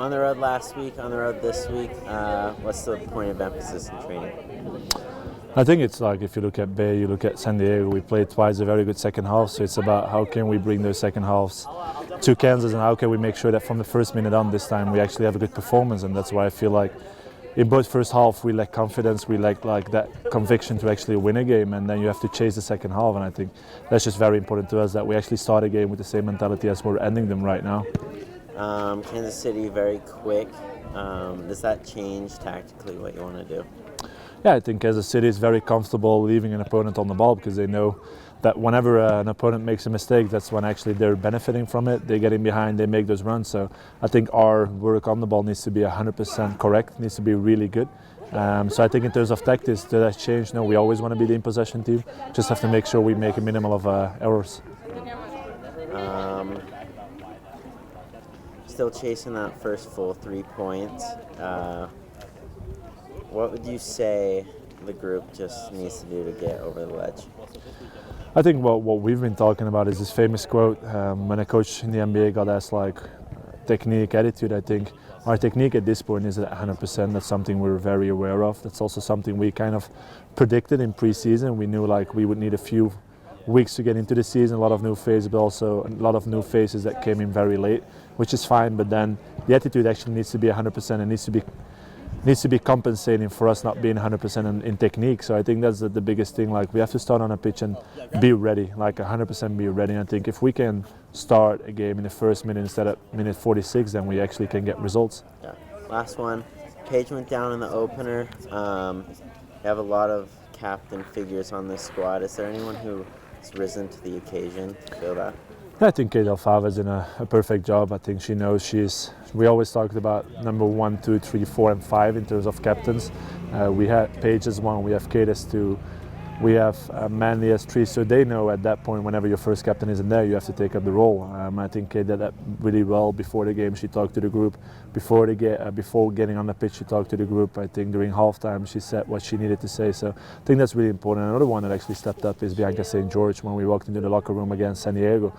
On the road last week, on the road this week, what's the point of emphasis in training? I think it's like if you look at Bay, you look at San Diego, we played twice a very good second half, so it's about how can we bring those second halves to Kansas and how can we make sure that from the first minute on this time we actually have a good performance. And that's why I feel like in both first half we lack confidence, we lack like that conviction to actually win a game, and then you have to chase the second half. And I think that's just very important to us that we actually start a game with the same mentality as we're ending them right now. Kansas City very quick. Does that change tactically what you want to do? Yeah, I think Kansas City is very comfortable leaving an opponent on the ball because they know that whenever an opponent makes a mistake, that's when actually they're benefiting from it. They're getting behind, they make those runs. So I think our work on the ball needs to be 100% correct, needs to be really good. So I think in terms of tactics, does that change? No, we always want to be the in possession team. Just have to make sure we make a minimum of errors. Still chasing that first full 3 points. What would you say the group just needs to do to get over the ledge? I think what we've been talking about is this famous quote when a coach in the NBA got asked like technique, attitude. I think our technique at this point is at 100%. That's something we're very aware of. That's also something we kind of predicted in preseason. We knew like we would need a few weeks to get into the season, a lot of new faces, but also a lot of new faces that came in very late, which is fine. But then the attitude actually needs to be 100% and needs to be compensating for us not being 100% in technique. So I think that's the biggest thing. Like we have to start on a pitch and be ready, like 100% be ready. And I think if we can start a game in the first minute instead of minute 46, then we actually can get results. Yeah. Last one. Page went down in the opener. You have a lot of captain figures on this squad. Is there anyone who has risen to the occasion? Feel that? I think Kate Alfava is in a perfect job. I think she knows we always talked about number 1, 2, 3, 4, and 5 in terms of captains. We had Paige as 1, we have Kate as 2, we have Mandy as 3. So they know at that point, whenever your first captain isn't there, you have to take up the role. I think Kate did that really well before the game. She talked to the group before getting on the pitch. She talked to the group. I think during halftime she said what she needed to say. So I think that's really important. Another one that actually stepped up is Bianca St. George. When we walked into the locker room against San Diego,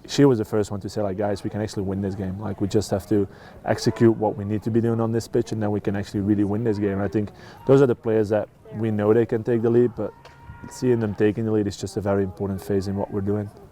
she was the first one to say, like, guys, we can actually win this game. Like, we just have to execute what we need to be doing on this pitch, and then we can actually really win this game. And I think those are the players that we know they can take the lead, but seeing them taking the lead is just a very important phase in what we're doing.